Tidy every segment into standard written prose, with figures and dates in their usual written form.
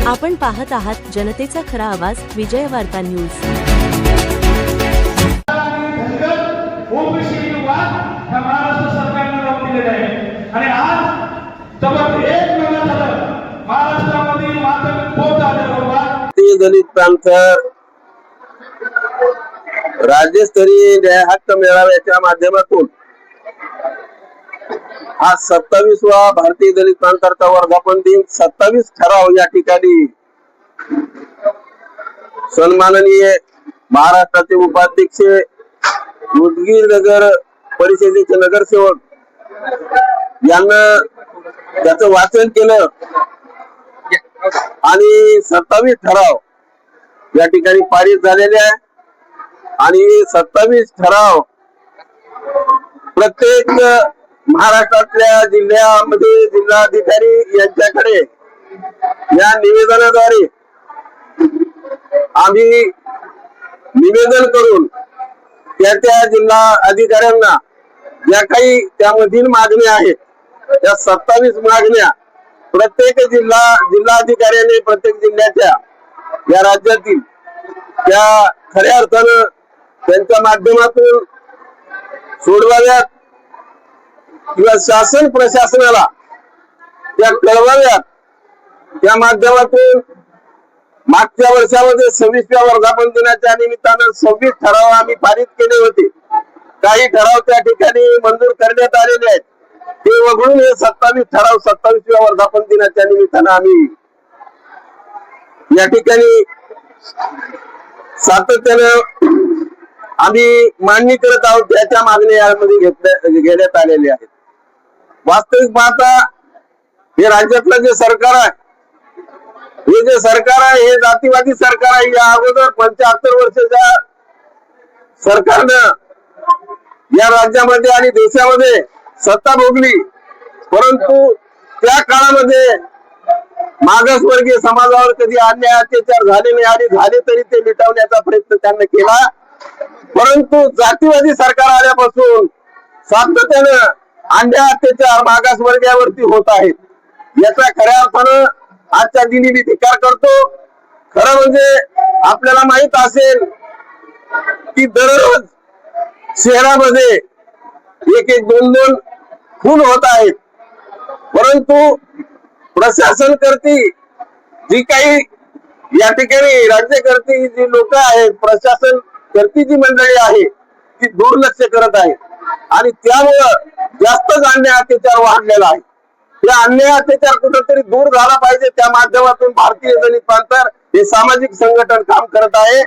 आपण पाहत आहात जनतेचा खरा आवाज विजय वार्ता न्यूज। ओबीसी युवा ह्या महाराष्ट्र सरकारने लावून दिलेले आहे आणि आज जवळ 1 महिना झालं महाराष्ट्रामध्ये मातम पोट आल्याबरोबर दलित प्रांत राज्यस्तरीय न्याय हक्क मेळाव्याच्या माध्यमातून आज 27वा भारतीय दलित प्रांताचा वर्धापन दिन 27 ठराव या ठिकाणी सन्माननीय महाराष्ट्राचे उपाध्यक्ष उदगीर नगर परिषदेचे नगरसेवक यांना त्याचं वाचन केलं आणि 27 ठराव या ठिकाणी पारित झालेले आहे आणि 27 ठराव प्रत्येक महाराष्ट्रातल्या जिल्ह्यामध्ये जिल्हाधिकारी यांच्याकडे या निवेदनाद्वारे आम्ही निवेदन करून त्या जिल्हा अधिकाऱ्यांना ज्या काही त्यामधील मागण्या आहेत त्या 27 मागण्या प्रत्येक जिल्हाधिकाऱ्याने प्रत्येक जिल्ह्याच्या या राज्यातील त्या खऱ्या अर्थानं त्यांच्या माध्यमातून सोडवाव्यात किंवा शासन प्रशासनाला त्या कळवाव्यात। त्या माध्यमातून मागच्या वर्षामध्ये 26व्या वर्धापन दिनाच्या निमित्तानं 26 ठराव आम्ही पारित केले होते। काही ठराव त्या ठिकाणी मंजूर करण्यात आलेले आहेत, ते वगळून हे 27 ठराव 27व्या वर्धापन दिनाच्या निमित्तानं आम्ही या ठिकाणी सातत्यानं आम्ही मांडणी करत आहोत। त्याच्या मागण्या यामध्ये घेण्यात आलेल्या आहेत। वास्तविक पाहता हे राज्यातलं जे सरकार आहे, हे जे सरकार आहे हे जातीवादी सरकार आहे। या अगोदर 75 वर्षाच्या सरकारनं या राज्यामध्ये आणि देशामध्ये सत्ता भोगली, परंतु त्या काळामध्ये मागासवर्गीय समाजावर कधी अन्याय अत्याचार झाले नाही आणि झाले तरी ते मिटवण्याचा प्रयत्न त्यांनी केला। परंतु जातीवादी सरकार आल्यापासून सातत्यानं अन्याय अत्याचार मागासवर्गीयावरती होत आहेत। याचा खऱ्या अर्थानं आजच्या दिनी मी धिक्कार करतो। खरं म्हणजे आपल्याला माहित असेल की दररोज शहरामध्ये 1-2 खून होत आहेत, परंतु प्रशासन करती जी काही या ठिकाणी राज्यकर्ती जी लोक आहेत, प्रशासन करती जी मंडळी आहे ती दुर्लक्ष करत आहे आणि त्यामुळं जास्तच अन्याय अत्याचार वाढलेला आहे। या अन्याय अत्याचार कुठेतरी दूर झाला पाहिजे, त्या माध्यमातून भारतीय दलित प्रांत हे सामाजिक संघटन काम करत आहे।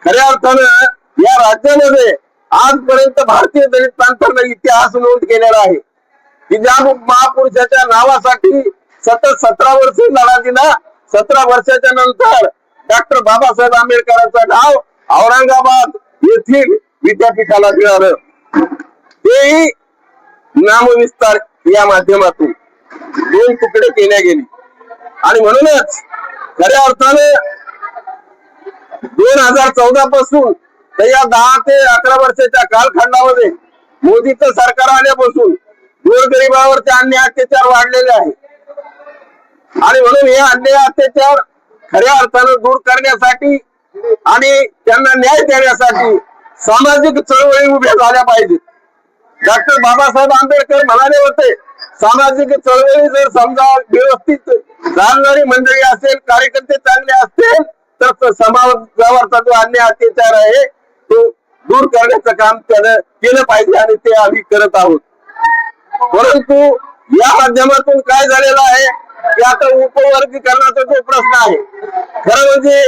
खऱ्या अर्थानं या राज्यामध्ये आजपर्यंत भारतीय दलित प्रांतानं इतिहास नोंद केलेला आहे की ज्या महापुरुषाच्या नावासाठी सतत 17 वर्ष लढा दिला। 17 वर्षाच्या नंतर डॉक्टर बाबासाहेब आंबेडकरांचं नाव औरंगाबाद येथील विद्यापीठाला मिळालं, तेही नामविस्तार या माध्यमातून 2 तुकडे केल्या गेले आणि म्हणूनच खऱ्या अर्थाने 2014 पासून तर या 10 ते 11 वर्षाच्या कालखंडामध्ये मोदीचं सरकार आल्यापासून गोरगरिबावरचे अन्याय अत्याचार वाढलेले आहे आणि म्हणून हे अन्याय अत्याचार खऱ्या अर्थानं दूर करण्यासाठी आणि त्यांना न्याय देण्यासाठी सामाजिक चळवळी उभ्या झाल्या पाहिजेत। डॉक्टर बाबासाहेब आंबेडकर म्हणाले होते, सामाजिक चळवळी जर समजा व्यवस्थित चालणारी मंडळी असेल, कार्यकर्ते चांगले असतील तर समाजावरचा जो अन्याय अत्याचार आहे तो दूर करण्याचं काम त्यानं केलं पाहिजे आणि ते आम्ही करत आहोत। परंतु या माध्यमातून काय झालेलं आहे की आता उपवर्गीकरणाचा जो प्रश्न आहे, खरं म्हणजे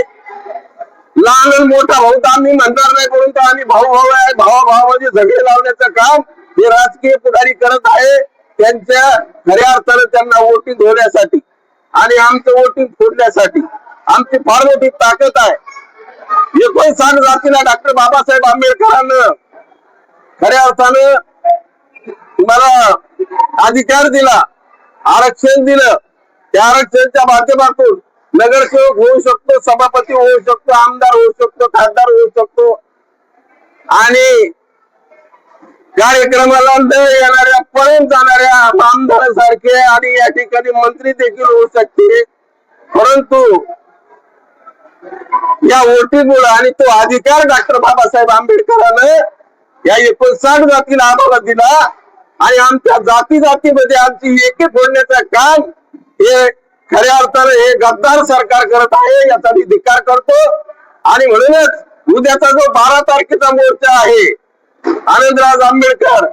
लहान आणि मोठा भाऊ तर आम्ही म्हणणार नाही, परंतु आम्ही भाऊ आहे, भावाभावामध्ये झगडे लावण्याचं काम हे राजकीय पुढारी करत आहे त्यांच्या खऱ्या अर्थानं त्यांना वोटिंग होण्यासाठी आणि आमचं वोटिंग फोडण्यासाठी। आमची फार मोठी ताकद आहे। 59 जातीला डॉक्टर बाबासाहेब आंबेडकरांना खऱ्या अर्थानं तुम्हाला अधिकार दिला, आरक्षण दिलं। त्या आरक्षणाच्या माध्यमातून नगरसेवक होऊ शकतो, सभापती होऊ शकतो, आमदार होऊ शकतो, खासदार होऊ शकतो आणि कार्यक्रमाला न येणाऱ्या पळून जाणाऱ्या आमदारांसारखे आणि या ठिकाणी मंत्री देखील होऊ शकते। परंतु या वोटीमुळे आणि तो अधिकार डॉक्टर बाबासाहेब आंबेडकरांना या 59 जातीला आम्हाला दिला आणि आमच्या जातीमध्ये आमची एकी फोडण्याचं काम हे खऱ्या अर्थानं हे गद्दार सरकार करत आहे, याचा मी धिक्कार करतो. आणि म्हणूनच उद्याचा जो 12 तारखेचा मोर्चा आहे, आनंदराज आंबेडकर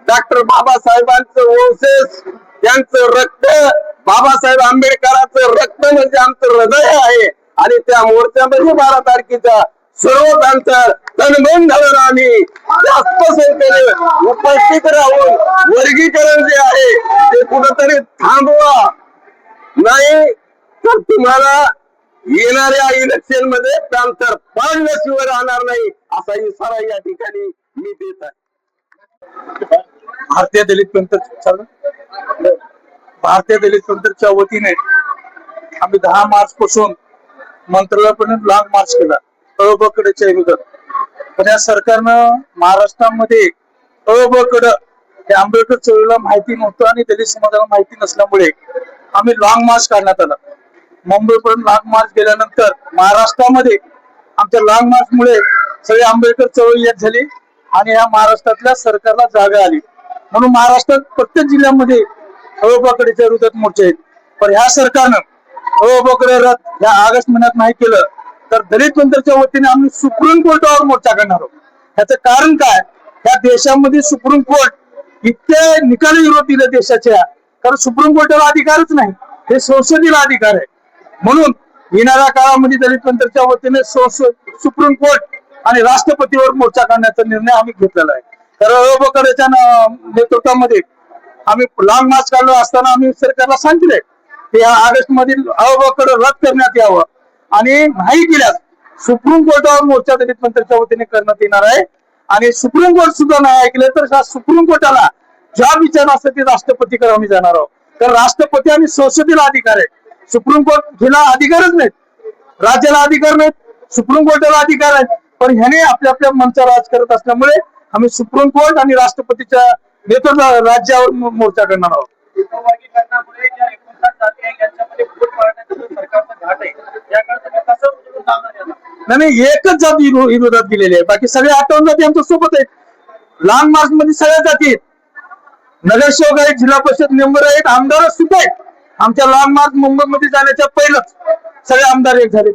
डॉक्टर बाबासाहेबांचं वंशज, त्यांचं रक्त, बाबासाहेब आंबेडकरांचं रक्त म्हणजे आमचं हृदय आहे. आणि त्या मोर्चामध्ये 12 तारखेचा सर्व आमचं तनमन घालून आम्ही जास्त संख्येने उपस्थित राहून वर्गीकरण जे आहे ते कुठंतरी थांबवा, नाही तर तुम्हाला येणाऱ्या इलेक्शन मध्ये पॅन्थर पाडल्याशिवाय राहणार नाही असा इशारा या ठिकाणी मी देत आहे. भारतीय दलित पंथच्या वतीने आम्ही 10 मार्च पासून मंत्रालयापर्यंत लॉंग मार्च केला अबकडेच्या विरोधात. पण या सरकारनं महाराष्ट्रामध्ये अबकड हे आंबेडकर चळवळीला माहिती नव्हतं आणि दलित समाजाला माहिती नसल्यामुळे आम्ही लॉंग मार्च काढण्यात आला. मुंबईपर्यंत लॉंग मार्च गेल्यानंतर महाराष्ट्रामध्ये आमच्या लॉंग मार्च मुळे सगळे आंबेडकर चळवळी एक झाली आणि या महाराष्ट्रातल्या सरकारला जागा आली. म्हणून महाराष्ट्रात प्रत्येक जिल्ह्यामध्ये अबकडेच्या विरोधात मोर्चे आहेत. पण ह्या सरकारनं अबकडे रथ या ऑगस्ट महिन्यात नाही केलं तर दलित पंथच्या वतीने आम्ही सुप्रीम कोर्टावर मोर्चा करणार आहोत. ह्याचं कारण काय, या देशामध्ये सुप्रीम कोर्ट इतके निकाली विरोध दिले देशाच्या, कारण सुप्रीम कोर्टाला अधिकारच नाही, हे संसदीय अधिकार आहे. म्हणून येणाऱ्या काळामध्ये दलित पंथच्या वतीने सुप्रीम कोर्ट आणि राष्ट्रपतीवर मोर्चा करण्याचा निर्णय आम्ही घेतलेला आहे. तर अबकडेच्या नेतृत्वामध्ये आम्ही लॉंग मार्च काढलो असताना आम्ही सरकारला सांगितलंय की या ऑगस्ट मधील अबकड रद्द करण्यात यावं आणि नाही केल्यास सुप्रीम कोर्टावर मोर्चा दलित पंथच्या वतीने करण्यात येणार आहे. आणि सुप्रीम कोर्ट सुद्धा नाही ऐकले तर सुप्रीम कोर्टाला ज्या विचार असेल ते राष्ट्रपतीकडे आम्ही जाणार आहोत. तर राष्ट्रपती आणि संसदीय अधिकार आहे, सुप्रीम कोर्ट हिला अधिकारच नाहीत, राज्याला अधिकार नाहीत, सुप्रीम कोर्टाला अधिकार आहे. पण ह्याने आपल्या आपल्या मनचा राज करत असल्यामुळे आम्ही सुप्रीम कोर्ट आणि राष्ट्रपतीच्या नेतृत्व राज्यावर मोर्चा करणार आहोत. नाही, एकच जात विरोधात गेलेली आहे, बाकी सगळे 58 जाती आमच्या सोबत आहेत. लॉंग मार्च मध्ये सगळ्या जाती आहेत, नगरसेवक आहेत, जिल्हा परिषद मेंबर आहेत, आमदार सुद्धा आहेत. आमच्या लॉंग मार्च मुंबईमध्ये जाण्याच्या पहिलंच सगळे आमदार एक झाले.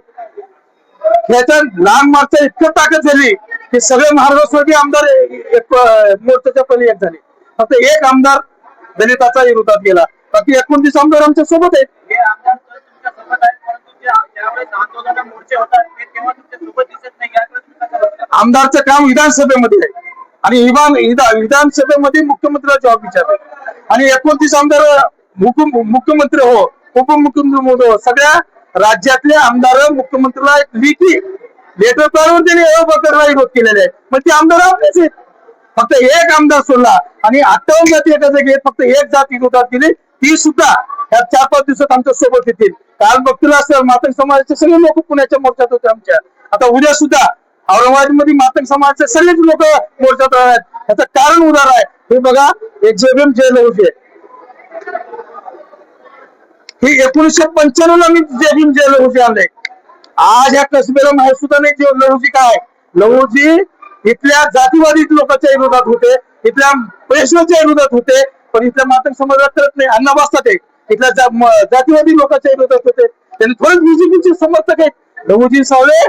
ह्याच्या लॉंग मार्चचा इतकं ताकद झाली की सगळे महाराष्ट्राचे आमदार एक मोर्चाच्या पहिले एक झाले. फक्त एक आमदार दलिताचा विरोधात गेला, बाकी 29 आमदार आमच्या सोबत आहेत. आमदारचं काम विधानसभेमध्ये आहे आणि विधानसभेमध्ये मुख्यमंत्र्याला जबाब विचारतात आणि 29 आमदार मुख्यमंत्री हो, उपमुख्यमंत्री हो, सगळ्या राज्यातले आमदार मुख्यमंत्र्याला लेखी लेटर काढून त्यांनी अबकडला विरोध केलेले आहे. मग ते आमदार आपलेच आहेत, फक्त एक आमदार सोडला आणि 58 जाती एका जागी फक्त एक जात विरोधात गेली, ती सुद्धा या 4-5 दिवसात आमच्या सोबत येतील. काल बघतील असं मातंग समाजाचे सगळे लोक पुण्याच्या मोर्चात होते आमच्या. आता उद्या सुद्धा औरंगाबाद मध्ये मातंग समाजाचे सगळेच लोक मोर्चात आहेत. याचं कारण उदार आहे, हे बघा, एक जेबीएम जे लहुजी ही 1995 ला मी जेबीएम जे लहुजी आणले. आज या कसबेला माहित सुद्धा नाही जे लहुजी काय. लहुजी इथल्या जातीवादी लोकांच्या विरोधात होते, इथल्या पेशव्याच्या विरोधात होते, पण इथल्या मातंग समाजाला करत नाही. अण्णा बसतात इथल्या जातीवादी लोकांच्या विरोधात होते, त्यांनी थोडेच बीजेपीचे समर्थक आहेत. लहुजी सावळे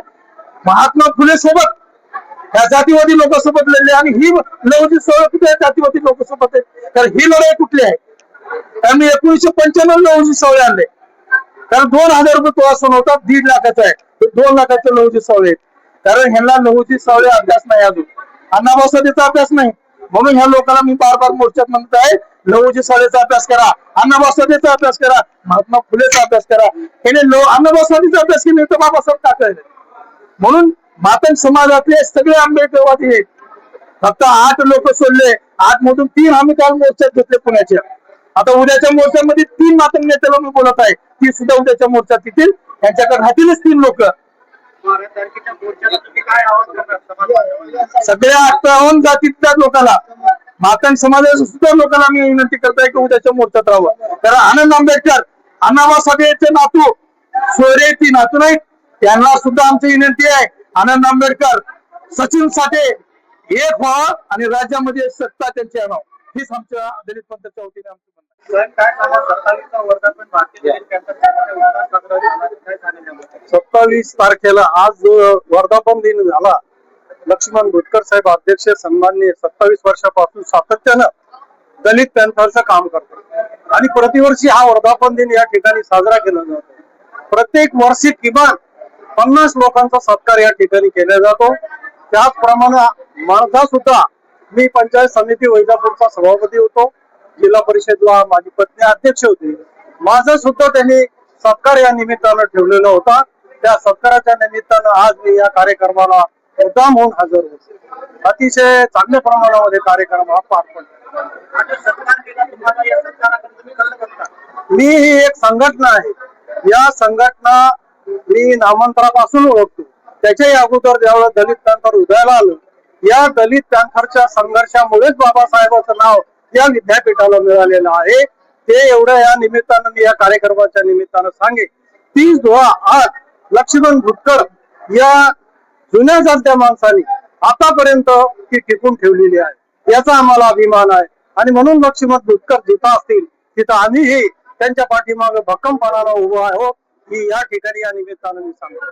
महात्मा फुले सोबत त्या जातीवादी लोकांसोबत लढले आणि ही लहुजी सावळे कुठे जातीवादी लोकांसोबत आहेत. कारण ही लढाई कुठली आहे, कारण 1995 लहुजी सावळे आणले, कारण 2000 रुपये तोळा सोनं होता, 1.5 लाखाचा आहे, 2 लाखाचे लहुजी सावळे आहेत. कारण ह्यांना लहुजी सावळे अभ्यास नाही, अजून अण्णाभाऊसाहेबचा अभ्यास नाही. म्हणून ह्या लोकांना मी बार मोर्चात म्हणत आहे, लहुजी सावळेचा अभ्यास करा, अण्णाभाऊसाहेबचा अभ्यास करा, महात्मा फुलेचा अभ्यास करा. ह्याने अण्णाभाऊसाहेबचा अभ्यास केला तर बाबासाहेब टाकले. म्हणून मातंग समाजातले सगळे आंबेडकरवादी आहेत. फक्त 8 लोक सोडले, 8 मधून 3 आम्ही काल मोर्चात घेतले पुण्याच्या. आता उद्याच्या मोर्चामध्ये 3 मातंग नेत्याला मी बोलत आहे, ती सुद्धा उद्याच्या मोर्चात येतील. त्यांच्याकडे राहतीलच 3 लोक. सगळ्या 58 जातीतल्या लोकांना, मातंग समाजाच्या सुद्धा लोकांना मी विनंती करताय की उद्याच्या मोर्चात राहावं. कारण आनंद आंबेडकर, अण्णाभाऊ साठेचे नातू सोयरे ती नातू नाहीत, त्यांना सुद्धा आमची विनंती आहे, आनंद आंबेडकर सचिन साठे एक व्हा आणि राज्यामध्ये सत्ता त्यांची आणावं, हीच आमच्या दलित पंथाच्या वतीने आमची म्हणणं आहे. काय सांगा 27वा वर्धापन भारतीय दलित पॅनलच्या साजरा झाला, काय सांगितलं? 27 तारखेला आज वर्धापन दिन झाला. लक्ष्मण भुतकर साहेब अध्यक्ष सन्माननीय 27 वर्षापासून सातत्यानं दलित पॅन्थरचं काम करतात आणि प्रतिवर्षी हा वर्धापन दिन या ठिकाणी साजरा केला जातो. प्रत्येक वर्षी किमान 50 लोकांचा सत्कार या ठिकाणी केला जातो. त्याचप्रमाणे माझा सुद्धा, मी पंचायत समिती वैजापूरचा सभापती होतो, जिल्हा परिषदला माझी पत्नी अध्यक्ष होती. माझा सुद्धा त्यांनी सत्कार या निमित्तानं ठेवलेला होता. त्या सत्काराच्या निमित्तानं आज मी या कार्यक्रमाला मुद्दाम होऊन हजर होतो. अतिशय चांगल्या प्रमाणामध्ये कार्यक्रम हा पार पडला. आता सत्कार केला तुम्हाला, या सत्काराकडे तुम्ही कसं करता? मी ही एक संघटना आहे. या संघटना मी नामांतरापासून ओळखतो. त्याच्याही अगोदर ज्यावेळेस दलित पॅन्थर उदयाला आलं, या दलित पॅन्थरच्या संघर्षामुळेच बाबासाहेबांचं नाव या विद्यापीठाला मिळालेलं आहे. ते एवढं या निमित्तानं मी या कार्यक्रमाच्या निमित्तानं सांगे. 30 धुळा आज लक्ष्मण भुतकर या जुन्या जाणत्या माणसांनी आतापर्यंत ती टिकून ठेवलेली आहे, याचा आम्हाला अभिमान आहे. आणि म्हणून लक्ष्मण भुतकर जिथं असतील तिथं आम्हीही त्यांच्या पाठीमागे भक्कमपणानं उभं आहोत, ही या ठिकाणी या निमित्तानं मी सांगतो.